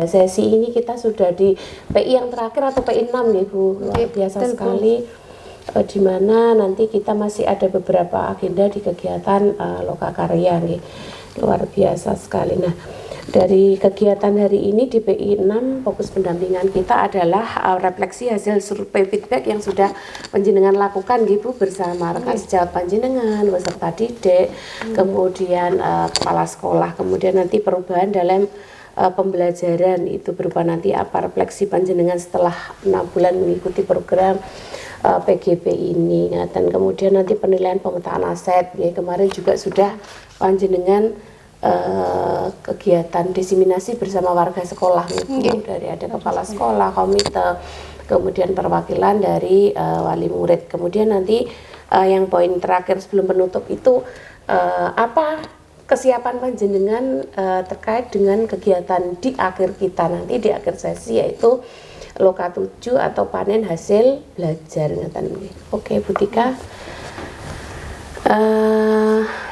sesi ini kita sudah di PI yang terakhir atau PI 6 ya Bu, luar biasa sekali. Di mana nanti kita masih ada beberapa agenda di kegiatan Lokakarya nih, luar biasa sekali. Nah, dari kegiatan hari ini di PI 6 fokus pendampingan kita adalah refleksi hasil survei feedback yang sudah panjenengan lakukan gitu bersama rekan sejawat panjenengan, beserta didik, kemudian kepala sekolah, kemudian nanti perubahan dalam pembelajaran itu berupa nanti apa refleksi panjenengan setelah 6 bulan mengikuti program PGP ini, dan kemudian nanti penilaian pemetaan aset ya, kemarin juga sudah panjenengan kegiatan diseminasi bersama warga sekolah gitu, dari ada kepala sekolah, komite, kemudian perwakilan dari wali murid. Kemudian nanti yang poin terakhir sebelum penutup itu apa kesiapan panjenengan terkait dengan kegiatan di akhir kita nanti di akhir sesi, yaitu Loka 7 atau panen hasil belajar. Oke Bu Tika.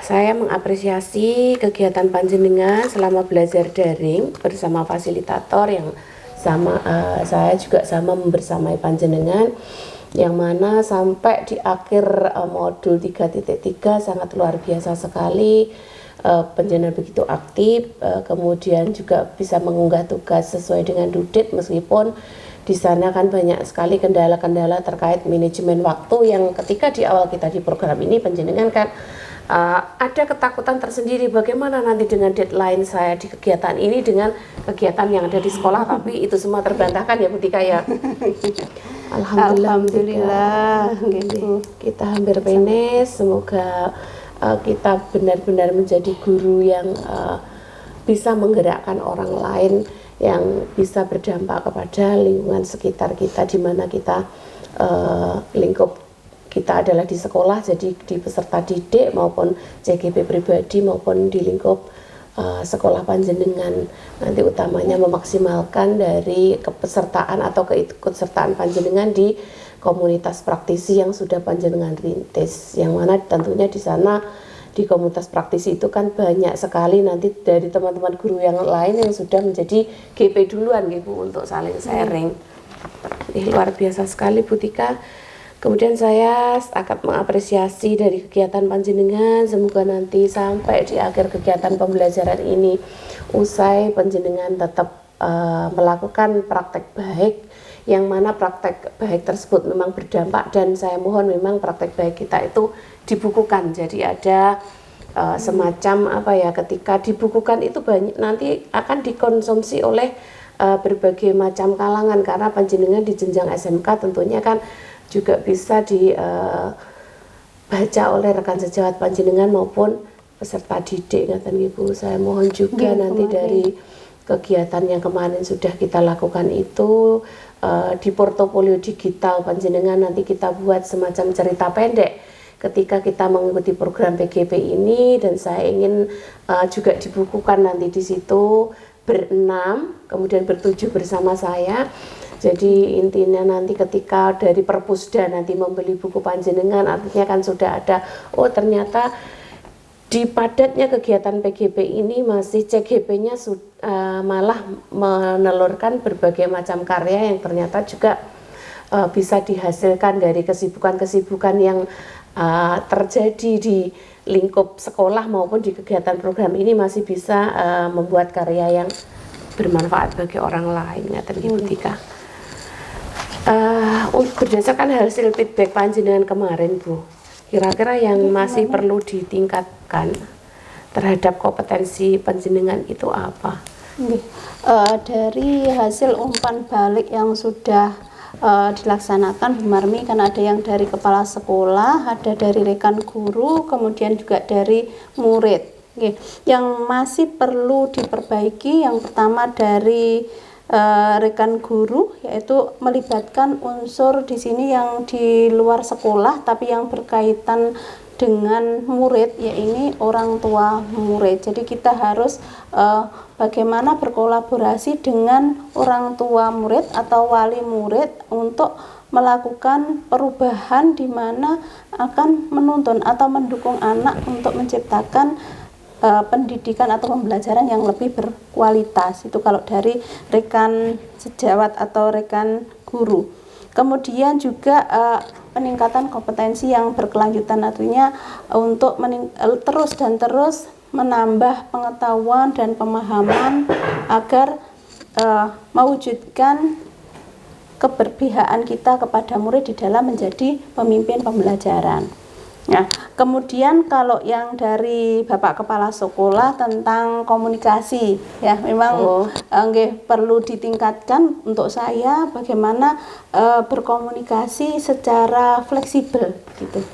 Saya mengapresiasi kegiatan panjenengan selama belajar daring bersama fasilitator yang sama, saya juga sama membersamai panjenengan, yang mana sampai di akhir modul 3.3 sangat luar biasa sekali. Panjenengan begitu aktif, kemudian juga bisa mengunggah tugas sesuai dengan dudit, meskipun di sana kan banyak sekali kendala-kendala terkait manajemen waktu yang ketika di awal kita di program ini panjenengan kan ada ketakutan tersendiri bagaimana nanti dengan deadline saya di kegiatan ini dengan kegiatan yang ada di sekolah, tapi itu semua terbantahkan ya Bu Tika ya. Alhamdulillah gitu. Kita hampir finish, semoga kita benar-benar menjadi guru yang bisa menggerakkan orang lain, yang bisa berdampak kepada lingkungan sekitar kita, di mana kita lingkup kita adalah di sekolah, jadi di peserta didik maupun CGP pribadi maupun di lingkup sekolah panjenengan. Nanti utamanya memaksimalkan dari kepesertaan atau keikutsertaan panjenengan di komunitas praktisi yang sudah panjenengan rintis, yang mana tentunya di sana di komunitas praktisi itu kan banyak sekali nanti dari teman-teman guru yang lain yang sudah menjadi GP duluan gitu untuk saling sharing. Luar biasa sekali Bu Tika. Kemudian saya akan mengapresiasi dari kegiatan panjenengan, semoga nanti sampai di akhir kegiatan pembelajaran ini usai panjenengan tetap melakukan praktek baik, yang mana praktek baik tersebut memang berdampak, dan saya mohon memang praktek baik kita itu dibukukan. Jadi ada semacam apa ya, ketika dibukukan itu banyak nanti akan dikonsumsi oleh berbagai macam kalangan, karena panjenengan di jenjang SMK tentunya kan juga bisa dibaca oleh rekan sejawat panjenengan maupun peserta didik. Ngaten Ibu, saya mohon juga nanti dari kegiatan yang kemarin sudah kita lakukan itu di portofolio digital panjenengan nanti kita buat semacam cerita pendek ketika kita mengikuti program PGP ini, dan saya ingin juga dibukukan nanti di situ berenam, kemudian bertujuh bersama saya. Jadi intinya nanti ketika dari Perpusda nanti membeli buku panjenengan, artinya kan sudah ada, oh ternyata di padatnya kegiatan PGP ini masih CGP-nya malah menelurkan berbagai macam karya yang ternyata juga bisa dihasilkan dari kesibukan-kesibukan yang terjadi di lingkup sekolah maupun di kegiatan program ini, masih bisa membuat karya yang bermanfaat bagi orang lain. Ngaten Ibu Tika. Berdasarkan hasil feedback panjenengan kemarin Bu, kira-kira yang masih perlu ditingkatkan terhadap kompetensi panjenengan itu apa? Dari hasil umpan balik yang sudah dilaksanakan Bu Marmi, kan ada yang dari kepala sekolah, ada dari rekan guru, kemudian juga dari murid. Yang masih perlu diperbaiki, yang pertama dari rekan guru, yaitu melibatkan unsur di sini yang di luar sekolah tapi yang berkaitan dengan murid, ya ini orang tua murid. Jadi kita harus bagaimana berkolaborasi dengan orang tua murid atau wali murid untuk melakukan perubahan di mana akan menuntun atau mendukung anak untuk menciptakan pendidikan atau pembelajaran yang lebih berkualitas. Itu kalau dari rekan sejawat atau rekan guru. Kemudian juga peningkatan kompetensi yang berkelanjutan, artinya untuk terus menambah pengetahuan dan pemahaman agar mewujudkan keberpihakan kita kepada murid di dalam menjadi pemimpin pembelajaran. Nah, kemudian kalau yang dari Bapak Kepala Sekolah tentang komunikasi, ya memang perlu ditingkatkan untuk saya bagaimana berkomunikasi secara fleksibel gitu.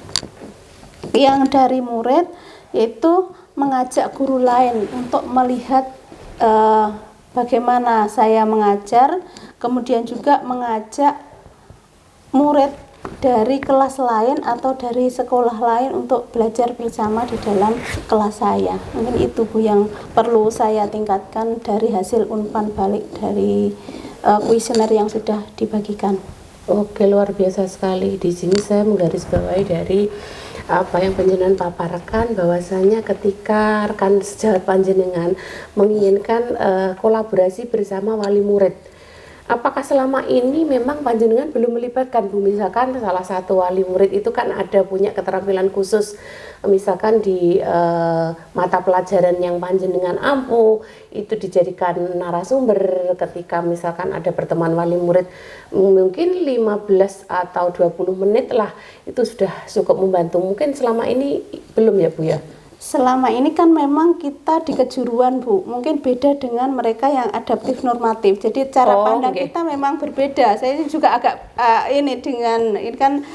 Yang dari murid yaitu mengajak guru lain untuk melihat bagaimana saya mengajar, kemudian juga mengajak murid dari kelas lain atau dari sekolah lain untuk belajar bersama di dalam kelas saya. Mungkin itu Bu yang perlu saya tingkatkan dari hasil umpan balik dari kuesioner yang sudah dibagikan. Oke, luar biasa sekali. Di sini saya menggarisbawahi dari apa yang panjenengan paparkan, bahwasanya ketika rekan sejawat panjenengan menginginkan kolaborasi bersama wali murid, apakah selama ini memang panjenengan belum melibatkan Bu? Misalkan salah satu wali murid itu kan ada punya keterampilan khusus, misalkan di mata pelajaran yang panjenengan ampuh itu dijadikan narasumber. Ketika misalkan ada pertemuan wali murid mungkin 15 atau 20 menit lah, itu sudah cukup membantu. Mungkin selama ini belum ya Bu ya? Selama ini kan memang kita di kejuruan Bu, mungkin beda dengan mereka yang adaptif normatif. Jadi cara pandang kita memang berbeda. Saya juga agak ini kan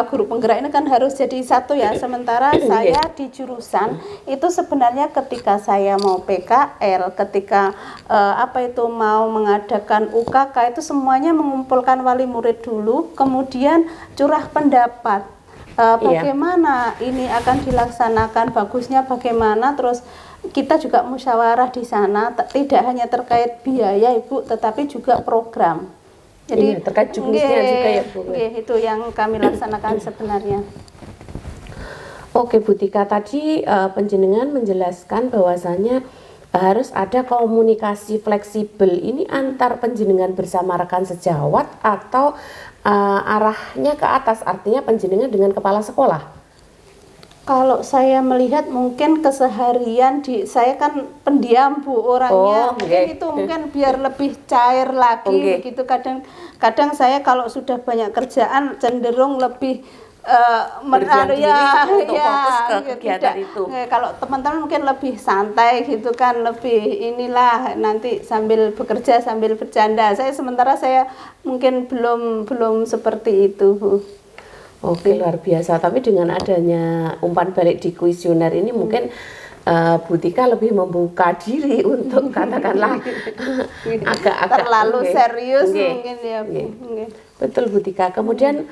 guru penggerak ini kan harus jadi satu ya. Sementara saya di jurusan itu sebenarnya ketika saya mau PKL, ketika mau mengadakan UKK, itu semuanya mengumpulkan wali murid dulu, kemudian curah pendapat. Bagaimana ini akan dilaksanakan, bagusnya bagaimana, terus kita juga musyawarah di sana, tidak hanya terkait biaya Ibu, tetapi juga program. Jadi terkait juknisnya juga ya Bu. Itu yang kami laksanakan sebenarnya. Oke Bu Tika, tadi panjenengan menjelaskan bahwasanya harus ada komunikasi fleksibel ini antar panjenengan bersama rekan sejawat atau arahnya ke atas, artinya panjenengan dengan kepala sekolah. Kalau saya melihat mungkin keseharian saya kan pendiam Bu orangnya, mungkin biar lebih cair lagi begitu. Kadang saya kalau sudah banyak kerjaan cenderung lebih fokus ke kegiatan itu. Kalau teman-teman mungkin lebih santai gitu kan, lebih inilah nanti sambil bekerja sambil bercanda. Sementara saya mungkin belum seperti itu Bu. Oke, luar biasa. Tapi dengan adanya umpan balik di kuesioner ini mungkin Bu Tika lebih membuka diri untuk katakanlah agak-agak terlalu serius mungkin ya Bu. Betul Bu Tika. Kemudian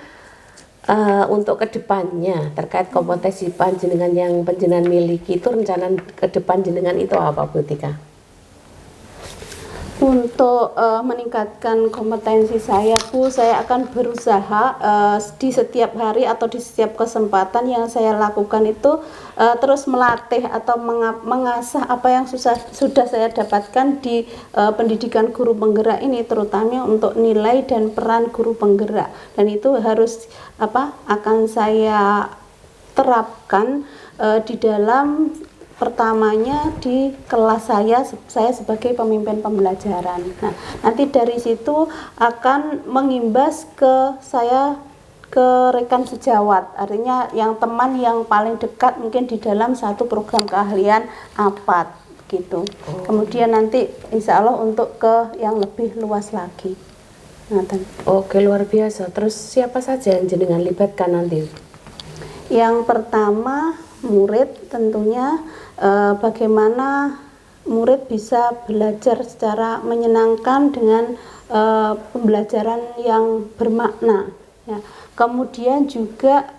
untuk kedepannya terkait kompetensi panjenengan yang panjenengan miliki, itu rencana ke depan jenengan itu apa Bu Tika? Untuk meningkatkan kompetensi saya Bu, saya akan berusaha di setiap hari atau di setiap kesempatan yang saya lakukan itu terus melatih atau mengasah apa yang sudah saya dapatkan di pendidikan guru penggerak ini, terutama untuk nilai dan peran guru penggerak, dan itu harus akan saya terapkan di dalam pertamanya di kelas saya sebagai pemimpin pembelajaran. Nah, nanti dari situ akan mengimbas ke rekan sejawat, artinya yang teman yang paling dekat mungkin di dalam satu program keahlian APAT gitu. Kemudian nanti insya Allah untuk ke yang lebih luas lagi. Oke, luar biasa. Terus siapa saja yang jenengan libatkan nanti? Yang pertama murid tentunya, bagaimana murid bisa belajar secara menyenangkan dengan pembelajaran yang bermakna ya. Kemudian juga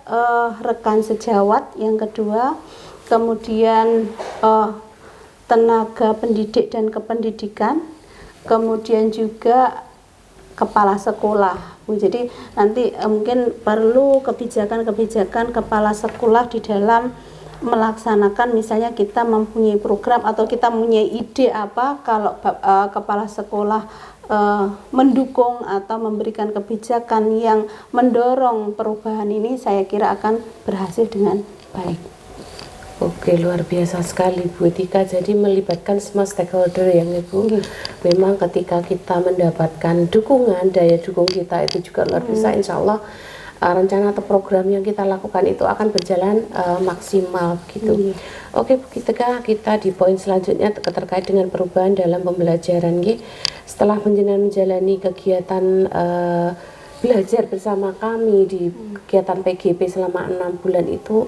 rekan sejawat yang kedua, kemudian tenaga pendidik dan kependidikan, kemudian juga kepala sekolah. Jadi nanti mungkin perlu kebijakan-kebijakan kepala sekolah di dalam melaksanakan, misalnya kita mempunyai program atau kita mempunyai ide apa, kalau kepala sekolah mendukung atau memberikan kebijakan yang mendorong perubahan ini, saya kira akan berhasil dengan baik. Oke, luar biasa sekali Bu Tika. Jadi melibatkan semua stakeholder yang Ibu. Memang ketika kita mendapatkan dukungan, daya dukung kita itu juga luar biasa. Insya Allah rencana atau program yang kita lakukan itu akan berjalan maksimal gitu. Oke Bu Tika, kita di poin selanjutnya terkait dengan perubahan dalam pembelajaran. Setelah panjenengan menjalani kegiatan belajar bersama kami di kegiatan PGP selama 6 bulan itu,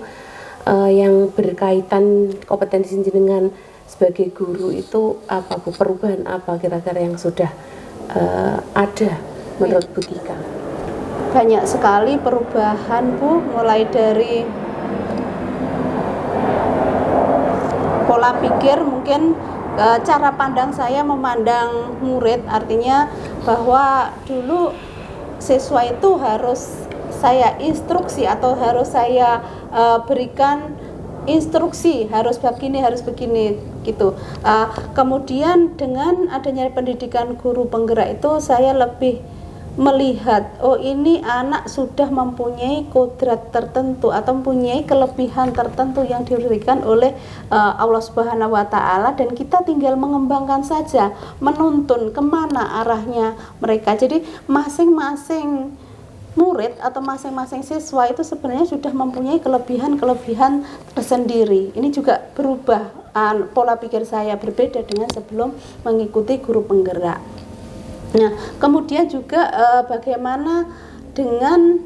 yang berkaitan kompetensi jenengan sebagai guru itu apa Bu? Perubahan apa kira-kira yang sudah ada menurut Bu Tika? Banyak sekali perubahan Bu, mulai dari pola pikir, mungkin cara pandang saya memandang murid, artinya bahwa dulu siswa itu harus saya instruksi atau harus saya berikan instruksi, harus begini gitu. Kemudian dengan adanya pendidikan guru penggerak itu, saya lebih melihat, oh ini anak sudah mempunyai kodrat tertentu atau mempunyai kelebihan tertentu yang diberikan oleh Allah Subhanahu wa Ta'ala, dan kita tinggal mengembangkan saja, menuntun kemana arahnya mereka. Jadi masing-masing murid atau masing-masing siswa itu sebenarnya sudah mempunyai kelebihan-kelebihan tersendiri. Ini juga berubah, pola pikir saya berbeda dengan sebelum mengikuti guru penggerak. Nah, kemudian juga bagaimana dengan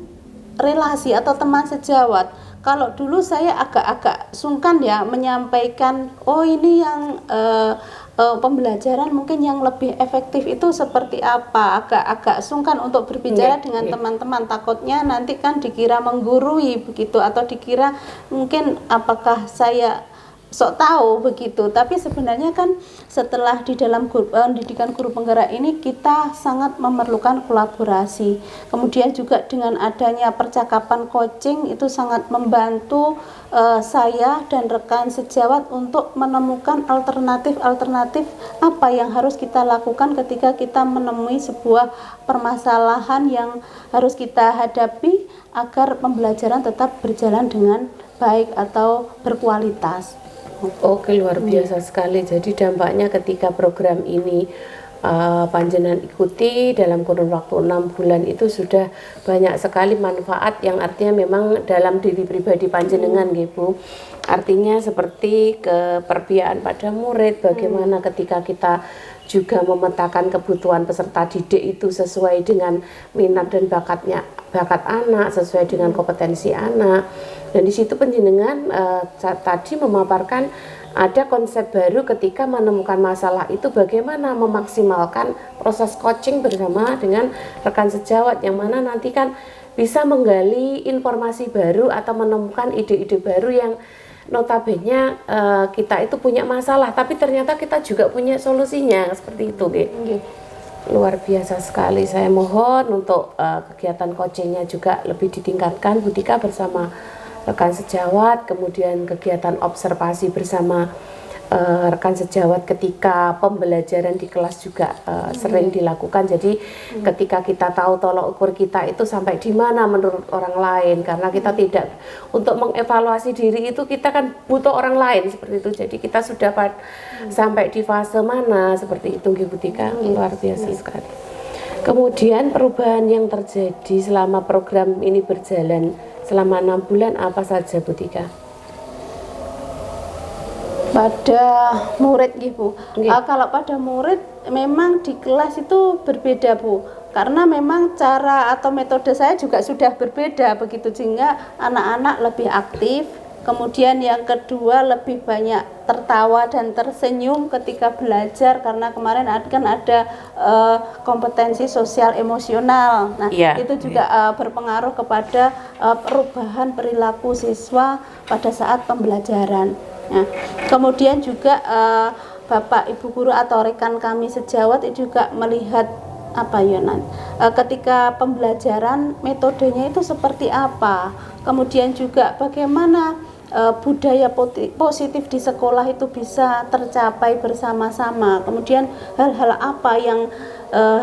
relasi atau teman sejawat. Kalau dulu saya agak-agak sungkan ya menyampaikan, oh ini yang pembelajaran mungkin yang lebih efektif itu seperti apa, agak sungkan untuk berbicara dengan teman-teman, takutnya nanti kan dikira menggurui begitu, atau dikira mungkin apakah saya sok tahu begitu. Tapi sebenarnya kan setelah di dalam pendidikan guru penggerak ini kita sangat memerlukan kolaborasi. Kemudian juga dengan adanya percakapan coaching itu sangat membantu saya dan rekan sejawat untuk menemukan alternatif apa yang harus kita lakukan ketika kita menemui sebuah permasalahan yang harus kita hadapi agar pembelajaran tetap berjalan dengan baik atau berkualitas. Oke, luar biasa sekali. Jadi dampaknya ketika program ini panjenengan ikuti dalam kurun waktu 6 bulan itu sudah banyak sekali manfaat yang artinya memang dalam diri pribadi panjenengan gitu. Artinya seperti keperbiaan pada murid, bagaimana ketika kita juga memetakan kebutuhan peserta didik itu sesuai dengan minat dan bakat anak, sesuai dengan kompetensi anak. Dan di situ panjenengan tadi memaparkan ada konsep baru ketika menemukan masalah itu, bagaimana memaksimalkan proses coaching bersama dengan rekan sejawat, yang mana nanti kan bisa menggali informasi baru atau menemukan ide-ide baru yang notabene kita itu punya masalah tapi ternyata kita juga punya solusinya, seperti itu gitu. Luar biasa sekali. Saya mohon untuk kegiatan coachingnya juga lebih ditingkatkan Bu Tika bersama rekan sejawat, kemudian kegiatan observasi bersama rekan sejawat ketika pembelajaran di kelas juga sering dilakukan. Jadi ketika kita tahu tolok ukur kita itu sampai di mana menurut orang lain, karena kita tidak, untuk mengevaluasi diri itu kita kan butuh orang lain seperti itu. Jadi kita sudah sampai di fase mana seperti itu Bu Tika. Luar biasa sekali. Kemudian perubahan yang terjadi selama program ini berjalan selama 6 bulan apa saja Bu Tika? Pada murid gitu, kalau pada murid memang di kelas itu berbeda Bu, karena memang cara atau metode saya juga sudah berbeda begitu, sehingga anak-anak lebih aktif. Kemudian yang kedua, lebih banyak tertawa dan tersenyum ketika belajar, karena kemarin kan ada kompetensi sosial emosional. Nah, itu juga berpengaruh kepada perubahan perilaku siswa pada saat pembelajaran. Nah, kemudian juga Bapak Ibu guru atau rekan kami sejawat itu juga melihat ketika pembelajaran metodenya itu seperti apa, kemudian juga bagaimana budaya positif di sekolah itu bisa tercapai bersama-sama. Kemudian hal-hal apa yang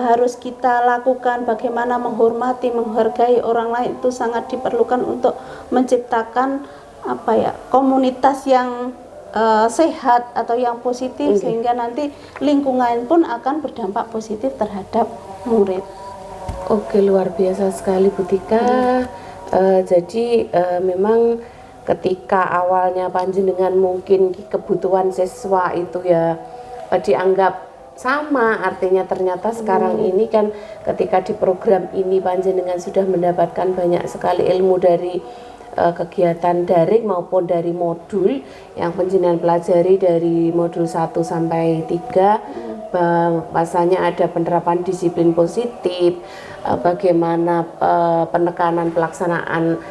harus kita lakukan, bagaimana menghormati, menghargai orang lain itu sangat diperlukan untuk menciptakan komunitas yang sehat atau yang positif, sehingga nanti lingkungan pun akan berdampak positif terhadap murid. Oke, luar biasa sekali Bu Tika. Jadi memang ketika awalnya panjenengan mungkin kebutuhan siswa itu ya dianggap sama, artinya ternyata sekarang ini kan ketika di program ini panjenengan sudah mendapatkan banyak sekali ilmu dari kegiatan daring maupun dari modul yang panjenengan pelajari dari modul 1 sampai 3. Bahasanya ada penerapan disiplin positif, bagaimana penekanan pelaksanaan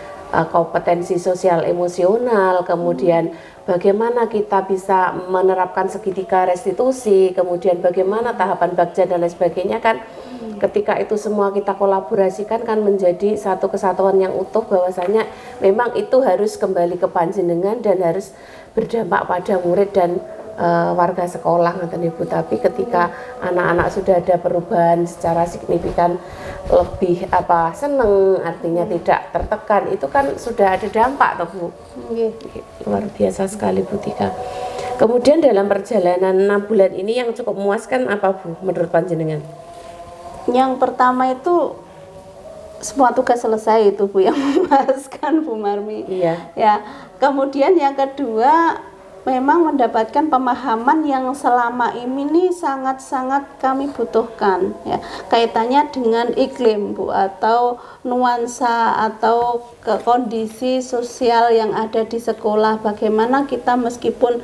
kompetensi sosial emosional, kemudian bagaimana kita bisa menerapkan segitiga restitusi, kemudian bagaimana tahapan bagja dan lain sebagainya kan. Ketika itu semua kita kolaborasikan kan menjadi satu kesatuan yang utuh, bahwasanya memang itu harus kembali ke panjenengan dan harus berdampak pada murid dan warga sekolah ngoten Ibu. Tapi ketika anak-anak sudah ada perubahan secara signifikan, lebih seneng, artinya tidak tertekan, itu kan sudah ada dampak toh Bu. Luar biasa sekali Bu Tika. Kemudian dalam perjalanan 6 bulan ini yang cukup memuaskan apa Bu menurut panjenengan? Yang pertama itu semua tugas selesai, itu Bu yang memuaskan Bu Marmi. Iya. Ya. Kemudian yang kedua, memang mendapatkan pemahaman yang selama ini sangat-sangat kami butuhkan, ya, kaitannya dengan iklim Bu, atau nuansa atau kondisi sosial yang ada di sekolah. Bagaimana kita meskipun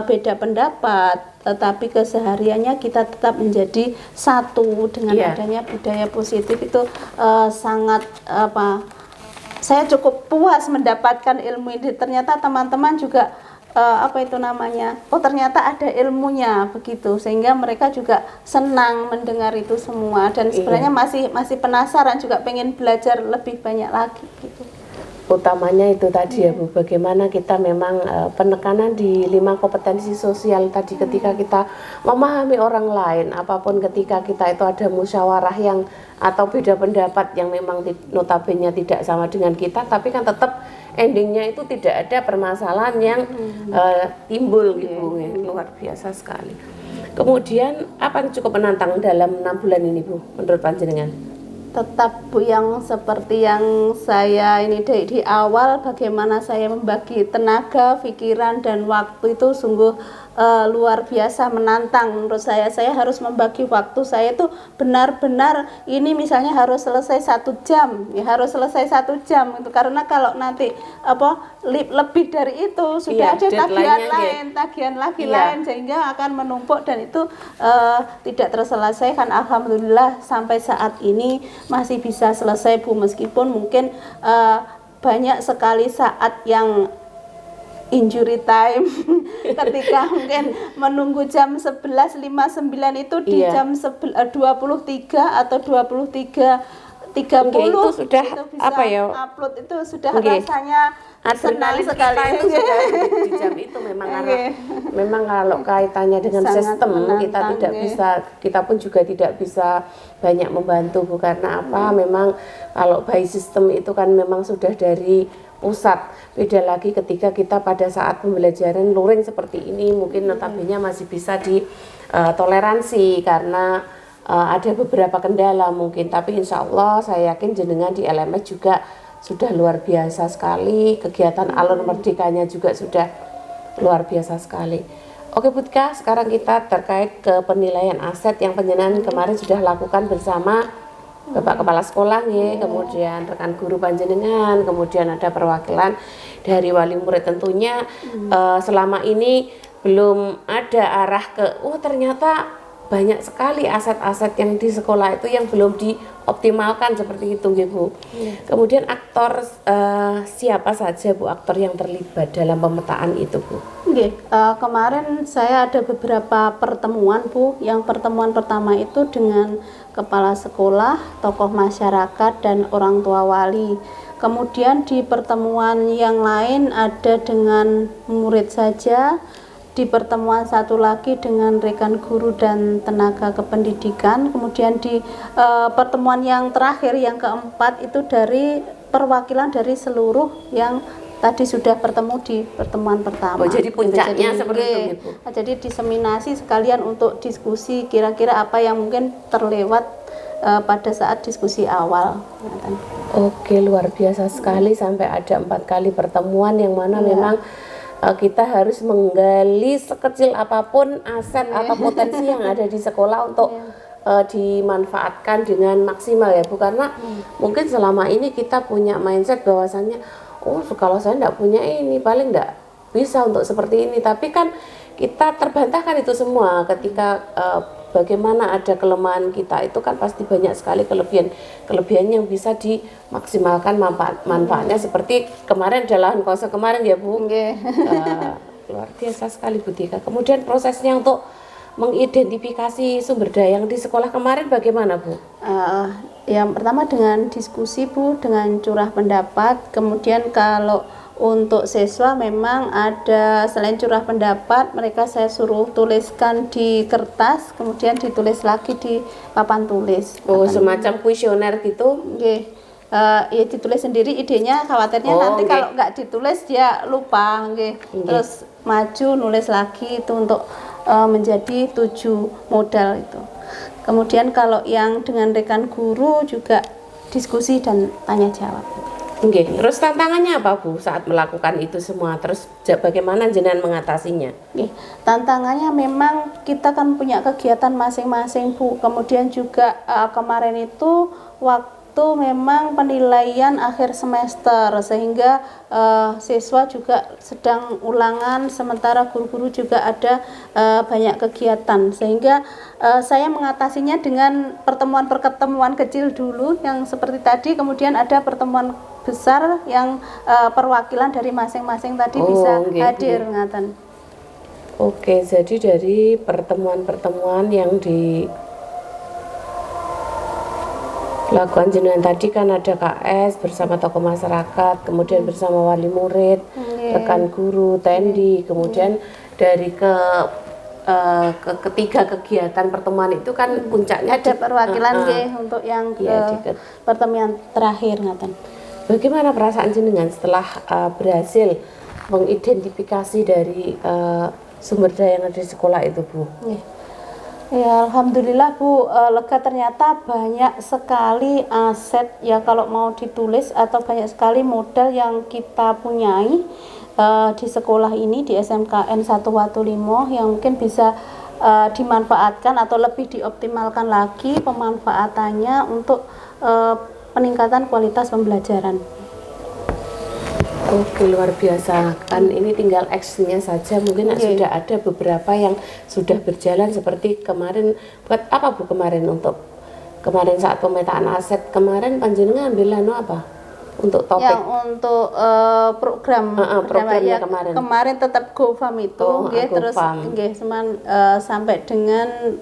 beda pendapat, tetapi kesehariannya kita tetap menjadi satu dengan adanya budaya positif itu sangat saya cukup puas mendapatkan ilmu ini. Ternyata teman-teman juga ternyata ada ilmunya begitu, sehingga mereka juga senang mendengar itu semua, dan sebenarnya masih penasaran juga, pengen belajar lebih banyak lagi gitu. Utamanya itu tadi ya Bu, bagaimana kita memang penekanan di 5 kompetensi sosial tadi, ketika kita memahami orang lain, apapun ketika kita itu ada musyawarah yang atau beda pendapat yang memang notabene tidak sama dengan kita, tapi kan tetap endingnya itu tidak ada permasalahan yang timbul gitu. Luar biasa sekali. Kemudian apa yang cukup menantang dalam 6 bulan ini Bu menurut panjenengan? Tetap Bu, yang seperti yang saya ini di awal, bagaimana saya membagi tenaga, pikiran dan waktu itu sungguh luar biasa menantang menurut saya. Saya harus membagi waktu saya itu benar-benar, ini misalnya harus selesai 1 jam, ya harus selesai 1 jam itu, karena kalau nanti lebih dari itu sudah ada tagihan lain, sehingga akan menumpuk dan itu tidak terselesaikan. Alhamdulillah sampai saat ini masih bisa selesai Bu, meskipun mungkin banyak sekali saat yang injury time ketika mungkin menunggu jam 11.59 itu di jam 23 atau 23.30 itu sudah itu bisa upload, itu sudah rasanya senang sekali itu sudah di jam itu. Memang kalau kaitannya dengan sangat sistem kita tidak bisa, kita pun juga tidak bisa banyak membantu Bu, karena memang kalau by system itu kan memang sudah dari pusat. Beda lagi ketika kita pada saat pembelajaran luring seperti ini, mungkin notabene masih bisa ditoleransi karena ada beberapa kendala mungkin, tapi insya Allah saya yakin jenengan di LMS juga sudah luar biasa sekali, kegiatan alur merdekanya juga sudah luar biasa sekali. Oke Bu Tika, sekarang kita terkait ke penilaian aset yang panjenengan kemarin sudah lakukan bersama Bapak Kepala Sekolah kemudian rekan guru panjenengan, kemudian ada perwakilan dari wali murid tentunya. Selama ini belum ada arah ke ternyata banyak sekali aset-aset yang di sekolah itu yang belum dioptimalkan seperti itu Bu. Kemudian aktor siapa saja Bu aktor yang terlibat dalam pemetaan itu Bu? Kemarin saya ada beberapa pertemuan Bu. Yang pertemuan pertama itu dengan kepala sekolah, tokoh masyarakat dan orang tua wali. Kemudian di pertemuan yang lain ada dengan murid saja, di pertemuan satu lagi dengan rekan guru dan tenaga kependidikan. Kemudian di pertemuan yang terakhir yang keempat itu dari perwakilan dari seluruh yang tadi sudah bertemu di pertemuan pertama. Oh, jadi puncaknya seperti itu, Bu. Jadi diseminasi sekalian untuk diskusi kira-kira apa yang mungkin terlewat pada saat diskusi awal. Oke, luar biasa sekali sampai ada 4 kali pertemuan yang mana memang kita harus menggali sekecil apapun aset atau potensi yang ada di sekolah untuk dimanfaatkan dengan maksimal ya Bu, karena mungkin selama ini kita punya mindset bahwasannya oh kalau saya enggak punya ini paling enggak bisa untuk seperti ini, tapi kan kita terbantahkan itu semua ketika bagaimana ada kelemahan kita itu kan pasti banyak sekali kelebihan yang bisa dimaksimalkan manfaatnya seperti kemarin ada lahan kosong kemarin ya Bu. Luar biasa sekali Bu Tika. Kemudian prosesnya untuk mengidentifikasi sumber daya yang di sekolah kemarin bagaimana Bu? Yang pertama dengan diskusi Bu, dengan curah pendapat. Kemudian kalau untuk siswa memang ada selain curah pendapat, mereka saya suruh tuliskan di kertas, kemudian ditulis lagi di papan tulis. Oh, semacam kuesioner gitu? Ya ditulis sendiri idenya, khawatirnya nanti kalau nggak ditulis dia lupa, terus maju nulis lagi itu untuk menjadi 7 modal itu. Kemudian kalau yang dengan rekan guru juga diskusi dan tanya jawab. Terus tantangannya apa Bu saat melakukan itu semua? Terus bagaimana jenengan mengatasinya? Tantangannya memang kita kan punya kegiatan masing-masing Bu. Kemudian juga kemarin itu waktu memang penilaian akhir semester sehingga siswa juga sedang ulangan, sementara guru-guru juga ada banyak kegiatan, sehingga saya mengatasinya dengan pertemuan-pertemuan kecil dulu yang seperti tadi, kemudian ada pertemuan besar yang perwakilan dari masing-masing tadi bisa hadir ngaten. Oke, jadi dari pertemuan-pertemuan yang dilakukan jenengan tadi kan ada KS bersama tokoh masyarakat, kemudian bersama wali murid, rekan guru, tendi, kemudian dari ketiga kegiatan pertemuan itu kan puncaknya ada perwakilan untuk yang pertemuan terakhir ngaten. Bagaimana perasaan jenengan setelah berhasil mengidentifikasi dari sumber daya yang ada di sekolah itu Bu? Ya Alhamdulillah Bu, lega, ternyata banyak sekali aset ya kalau mau ditulis atau banyak sekali modal yang kita punyai di sekolah ini, di SMKN 1 Watu Limo, yang mungkin bisa dimanfaatkan atau lebih dioptimalkan lagi pemanfaatannya untuk peningkatan kualitas pembelajaran. Oke, luar biasa. Kan ini tinggal aksinya saja. Mungkin sudah ada beberapa yang sudah berjalan seperti kemarin. Buat apa Bu kemarin kemarin saat pemetaan aset kemarin panjenengan ambil apa? Untuk topik yang untuk programnya kemarin tetap GoFam itu, terus sampai dengan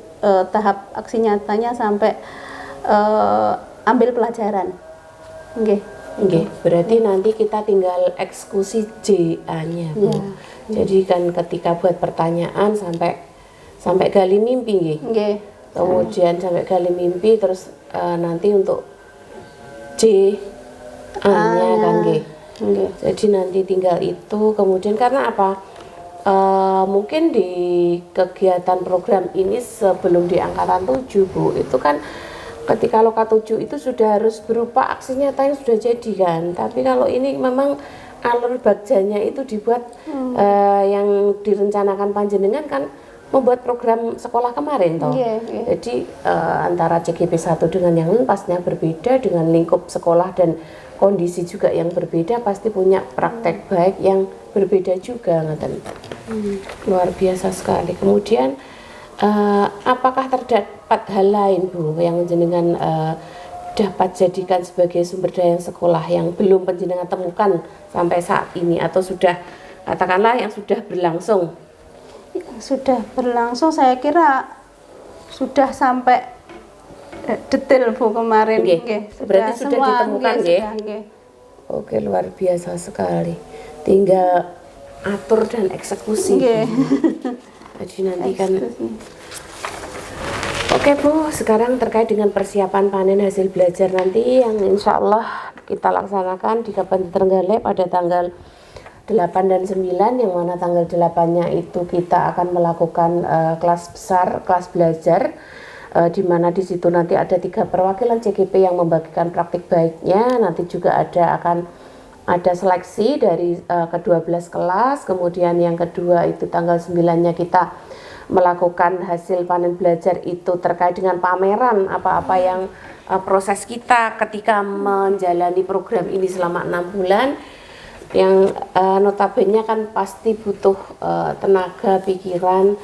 tahap aksi nyatanya sampai ambil pelajaran. Berarti nanti kita tinggal eksekusi JA-nya, Bu. Jadi kan ketika buat pertanyaan sampai gali mimpi, kemudian sampai gali mimpi, terus nanti untuk JA-nya kan, Jadi nanti tinggal itu. Kemudian karena apa? Mungkin di kegiatan program ini sebelum di angkatan 7 Bu, itu kan ketika loka 7 itu sudah harus berupa aksi nyata yang sudah jadi kan. Tapi kalau ini memang alur bagjanya itu dibuat yang direncanakan panjenengan kan membuat program sekolah kemarin toh. Jadi antara CGP 1 dengan yang lain pastinya berbeda, dengan lingkup sekolah dan kondisi juga yang berbeda, pasti punya praktek baik yang berbeda juga ngaten. Luar biasa sekali. Kemudian apakah terdapat hal lain Bu yang jenengan dapat jadikan sebagai sumber daya sekolah yang belum panjenengan temukan sampai saat ini, atau sudah katakanlah yang sudah berlangsung? Sudah berlangsung, saya kira sudah sampai detail Bu kemarin. Berarti sudah ditemukan Oke, luar biasa sekali. Tinggal atur dan eksekusi. Jadi nanti kan. Oke Bu, sekarang terkait dengan persiapan panen hasil belajar nanti yang insya Allah kita laksanakan di Kabupaten Trenggalek pada tanggal 8 dan 9, yang mana tanggal 8-nya itu kita akan melakukan kelas besar, kelas belajar, di mana di situ nanti ada 3 perwakilan CGP yang membagikan praktik baiknya. Nanti juga akan ada seleksi dari ke-12 kelas. Kemudian yang kedua itu tanggal 9-nya kita melakukan hasil panen belajar itu terkait dengan pameran apa-apa yang proses kita ketika menjalani program ini selama 6 bulan, yang notabene kan pasti butuh tenaga, pikiran,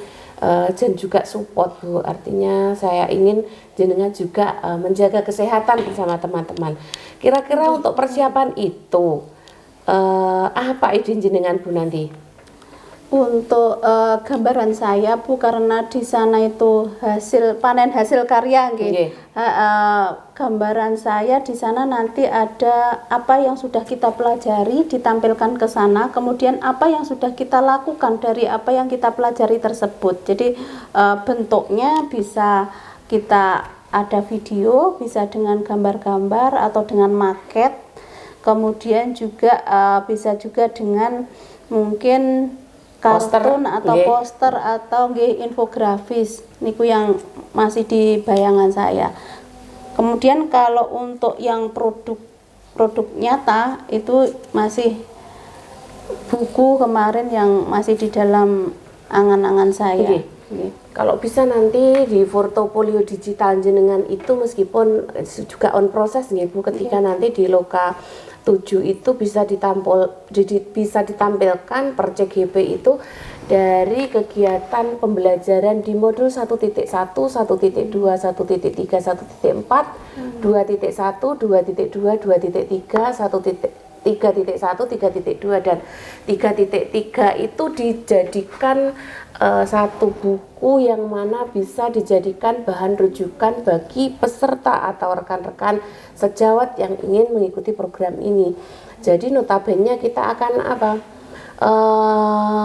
dan juga support Bu. Artinya saya ingin jenengan juga menjaga kesehatan bersama teman-teman. Kira-kira untuk persiapan itu apa ide jenengan Bu nanti? Untuk gambaran saya Bu, karena di sana itu panen hasil karya gitu. Gambaran saya di sana nanti ada apa yang sudah kita pelajari ditampilkan ke sana, kemudian apa yang sudah kita lakukan dari apa yang kita pelajari tersebut. Jadi bentuknya bisa kita ada video, bisa dengan gambar-gambar atau dengan maket, kemudian juga bisa juga dengan mungkin kartun atau poster atau infografis niku yang masih di bayangan saya. Kemudian kalau untuk yang produk nyata itu masih buku kemarin yang masih di dalam angan-angan saya. Kalau bisa nanti di portofolio digital jenengan itu meskipun juga on proses nih Bu, ketika nanti di Loka 7 itu bisa ditampilkan per CGP itu dari kegiatan pembelajaran di modul 1.1, 1.2, 1.3, 1.4, 2.1, 2.2, 2.3, 3.1, 3.2 dan 3.3 itu dijadikan satu buku yang mana bisa dijadikan bahan rujukan bagi peserta atau rekan-rekan sejawat yang ingin mengikuti program ini. Jadi notabene kita akan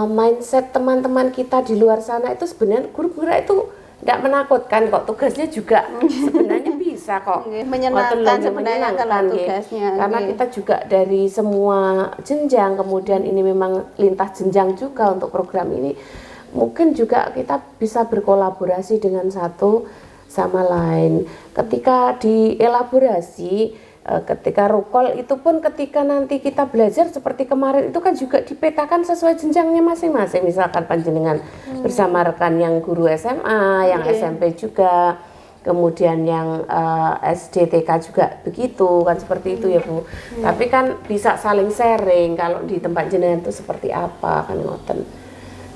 mindset teman-teman kita di luar sana itu sebenarnya guru-guru itu tidak menakutkan kok, tugasnya juga sebenarnya bisa kok menyenangkan sebenarnya kalau tugasnya karena kita juga dari semua jenjang, kemudian ini memang lintas jenjang juga untuk program ini. Mungkin juga kita bisa berkolaborasi dengan satu sama lain ketika dielaborasi. Ketika rukol itu pun ketika nanti kita belajar seperti kemarin itu kan juga dipetakan sesuai jenjangnya masing-masing. Misalkan panjenengan bersama rekan yang guru SMA, yang SMP juga, kemudian yang SD TK juga begitu kan, seperti itu ya Bu. Tapi kan bisa saling sharing kalau di tempat jenengan itu seperti apa kan ngoten.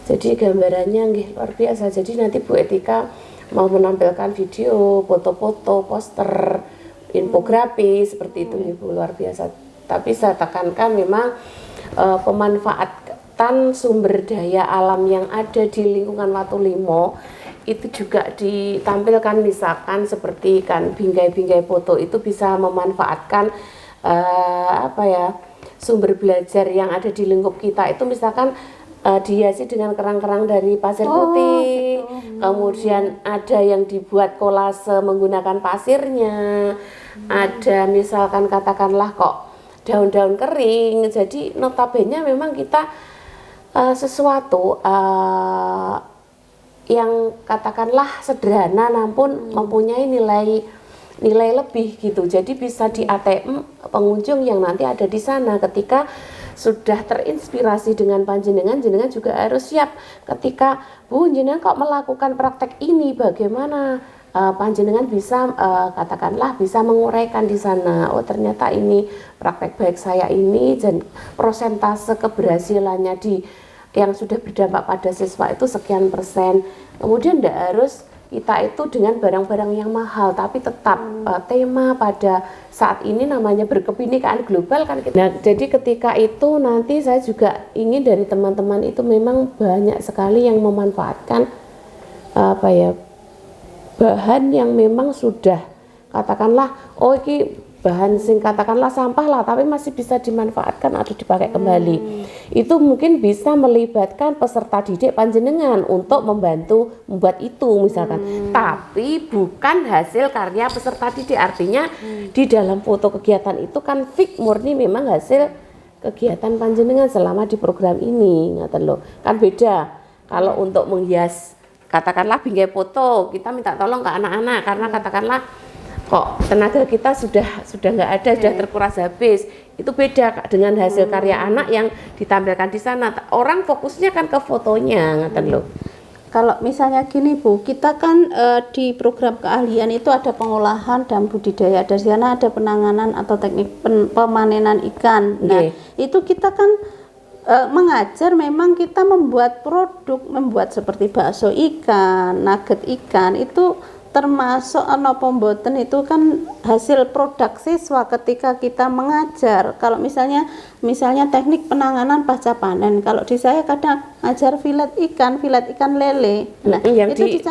Jadi gambarannya luar biasa. Jadi nanti Bu Etika mau menampilkan video, foto-foto, poster, infografis seperti itu Ibu, luar biasa. Tapi saya tekankan memang pemanfaatan sumber daya alam yang ada di lingkungan Watulimo itu juga ditampilkan, misalkan seperti kan bingkai-bingkai foto itu bisa memanfaatkan sumber belajar yang ada di lingkup kita itu, misalkan dihiasi dengan kerang-kerang dari pasir putih, kemudian ada yang dibuat kolase menggunakan pasirnya, ada misalkan katakanlah kok daun-daun kering. Jadi notabene memang kita sesuatu yang katakanlah sederhana namun mempunyai nilai lebih gitu. Jadi bisa di ATM pengunjung yang nanti ada di sana ketika sudah terinspirasi dengan panjenengan, jenengan juga harus siap ketika Bu jenengan kok melakukan praktek ini, bagaimana panjenengan bisa katakanlah bisa menguraikan di sana. Oh ternyata ini praktek baik saya ini dan persentase keberhasilannya yang sudah berdampak pada siswa itu sekian persen. Kemudian tidak harus kita itu dengan barang-barang yang mahal, tapi tetap tema pada saat ini namanya berkebinekaan global kan. Nah, jadi ketika itu nanti saya juga ingin dari teman-teman itu memang banyak sekali yang memanfaatkan bahan yang memang sudah katakanlah ini bahan sing katakanlah sampah lah, tapi masih bisa dimanfaatkan atau dipakai kembali. Itu mungkin bisa melibatkan peserta didik panjenengan untuk membantu membuat itu misalkan. Tapi bukan hasil karya peserta didik, artinya di dalam foto kegiatan itu kan fix murni memang hasil kegiatan panjenengan selama di program ini, ngaten loh. Kan beda kalau untuk menghias katakanlah bingkai foto, kita minta tolong ke anak-anak karena katakanlah kok tenaga kita sudah nggak ada, sudah terkuras habis. Itu beda dengan hasil karya anak yang ditampilkan di sana. Orang fokusnya kan ke fotonya, ngaten loh. Kalau misalnya gini Bu, kita kan di program keahlian itu ada pengolahan dan budidaya. Dari sana ada penanganan atau teknik pemanenan ikan. Nah, itu kita kan mengajar, memang kita membuat produk, membuat seperti bakso ikan, nugget ikan, itu termasuk napa mboten, itu kan hasil produk siswa ketika kita mengajar. Kalau misalnya teknik penanganan pasca panen, kalau di saya kadang ajar filet ikan lele. Nah, itu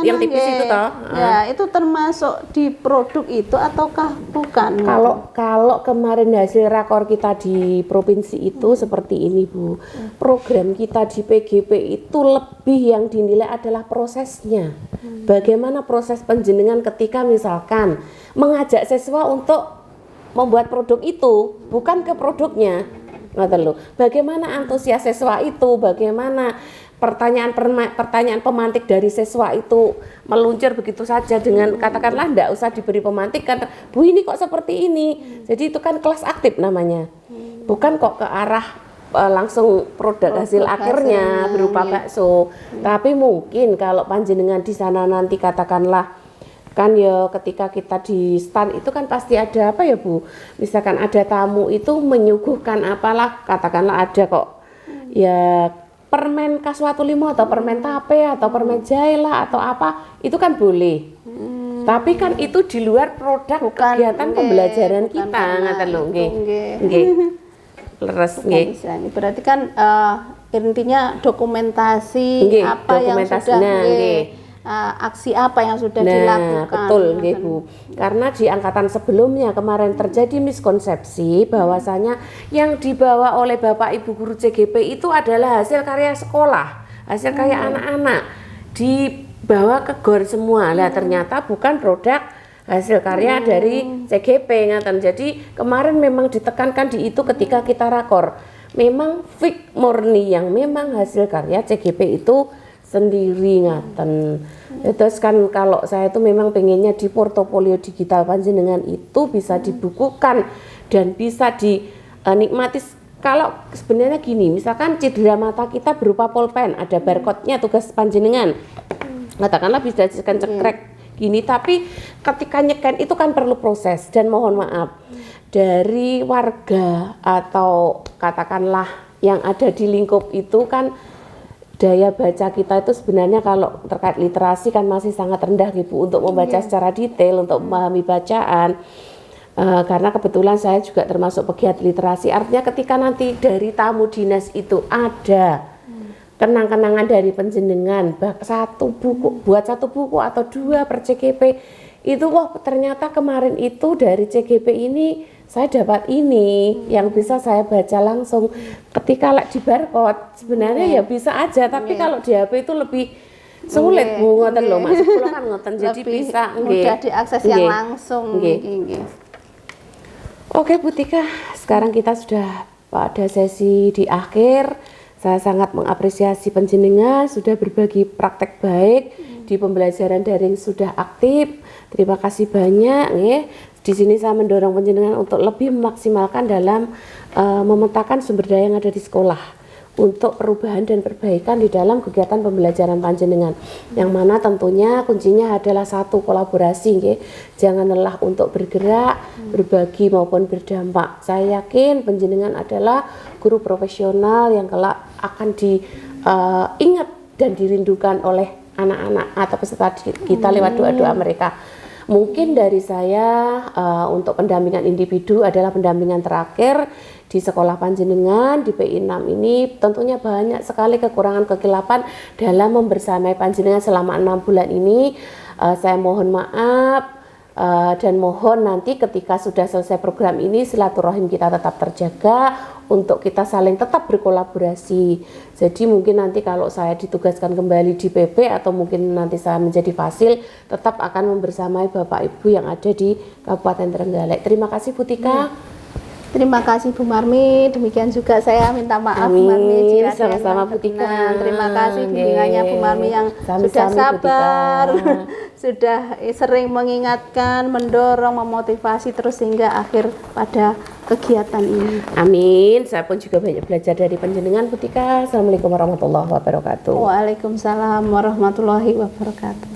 yang tipis itu toh. Ya, itu termasuk di produk itu ataukah bukan? Kalau kemarin hasil rakor kita di provinsi itu seperti ini Bu. Program kita di PGP itu lebih yang dinilai adalah prosesnya. Bagaimana proses penjenengan ketika misalkan mengajak siswa untuk membuat produk itu, bukan ke produknya. Bagaimana antusias siswa itu, bagaimana pertanyaan pemantik dari siswa itu meluncur begitu saja dengan katakanlah enggak usah diberi pemantik kan, Bu ini kok seperti ini. Jadi itu kan kelas aktif namanya, bukan kok ke arah langsung produk hasil akhirnya berupa bakso. Tapi mungkin kalau panjenengan di sana nanti katakanlah kan ya ketika kita di stand itu kan pasti ada apa ya Bu, misalkan ada tamu itu menyuguhkan apalah, katakanlah ada kok ya permen Kaswatu Limo atau permen tape atau permen jahe lah atau apa, itu kan boleh. Tapi kan itu di luar produk kegiatan pembelajaran kita, ngaten lho nggih. Nggih. Leres nggih. Berarti kan intinya dokumentasi apa yang sudah aksi apa yang sudah dilakukan. Betul nggih Bu. Karena di angkatan sebelumnya kemarin terjadi miskonsepsi bahwasanya yang dibawa oleh Bapak Ibu guru CGP itu adalah hasil karya sekolah, hasil karya anak-anak dibawa ke GOR semua. Lah ternyata bukan produk hasil karya dari CGP ngaten. Jadi kemarin memang ditekankan di itu ketika kita rakor. Memang fik murni yang memang hasil karya CGP itu sendiri ngaten. Terus kan kalau saya itu memang pengennya di portofolio digital panjenengan itu bisa dibukukan dan bisa dinikmati. Kalau sebenarnya gini, misalkan cedera mata kita berupa pulpen, ada barcode-nya tugas panjenengan. Katakanlah bisa cekrek gini, tapi ketika nyeken itu kan perlu proses, dan mohon maaf dari warga atau katakanlah yang ada di lingkup itu kan daya baca kita itu sebenarnya kalau terkait literasi kan masih sangat rendah Bu untuk membaca secara detail, untuk memahami bacaan. Karena kebetulan saya juga termasuk pegiat literasi, artinya ketika nanti dari tamu dinas itu ada kenang-kenangan dari penjenengan, buat satu buku atau 2 per CGP itu, wah ternyata kemarin itu dari CGP ini saya dapat ini yang bisa saya baca langsung. Ketika di barcode sebenarnya ya bisa aja, tapi kalau di HP itu lebih sulit Bu, ngoten lho Mas. Kula kan ngoten, jadi bisa mudah diakses yang langsung. Oke Bu Tika, sekarang kita sudah pada sesi di akhir. Saya sangat mengapresiasi panjenengan sudah berbagi praktek baik di pembelajaran daring, sudah aktif. Terima kasih banyak nggih. Di sini saya mendorong panjenengan untuk lebih memaksimalkan dalam memetakan sumber daya yang ada di sekolah untuk perubahan dan perbaikan di dalam kegiatan pembelajaran panjenengan. Yang mana tentunya kuncinya adalah satu, kolaborasi nggih. Jangan lelah untuk bergerak, berbagi maupun berdampak. Saya yakin panjenengan adalah guru profesional yang kelak akan diingat dan dirindukan oleh anak-anak atau peserta kita lewat doa-doa mereka. Mungkin dari saya untuk pendampingan individu adalah pendampingan terakhir di sekolah panjenengan di PI 6 ini. Tentunya banyak sekali kekurangan kekeliruan dalam membersamai panjenengan selama 6 bulan ini. Saya mohon maaf Dan mohon nanti ketika sudah selesai program ini silaturahim kita tetap terjaga untuk kita saling tetap berkolaborasi. Jadi mungkin nanti kalau saya ditugaskan kembali di PP atau mungkin nanti saya menjadi fasil, tetap akan membersamai Bapak Ibu yang ada di Kabupaten Trenggalek. Terima kasih Bu Tika. Terima kasih Bu Marmi, demikian juga saya minta maaf Bu Marmi jika sama-sama Bu Tika. Terima kasih bimbingannya Bu Marmi yang Sami-sami, sudah Bu sabar, Tika. sudah sering mengingatkan, mendorong, memotivasi terus hingga akhir pada kegiatan ini. Amin. Saya pun juga banyak belajar dari panjenengan Bu Tika. Assalamualaikum warahmatullahi wabarakatuh. Waalaikumsalam warahmatullahi wabarakatuh.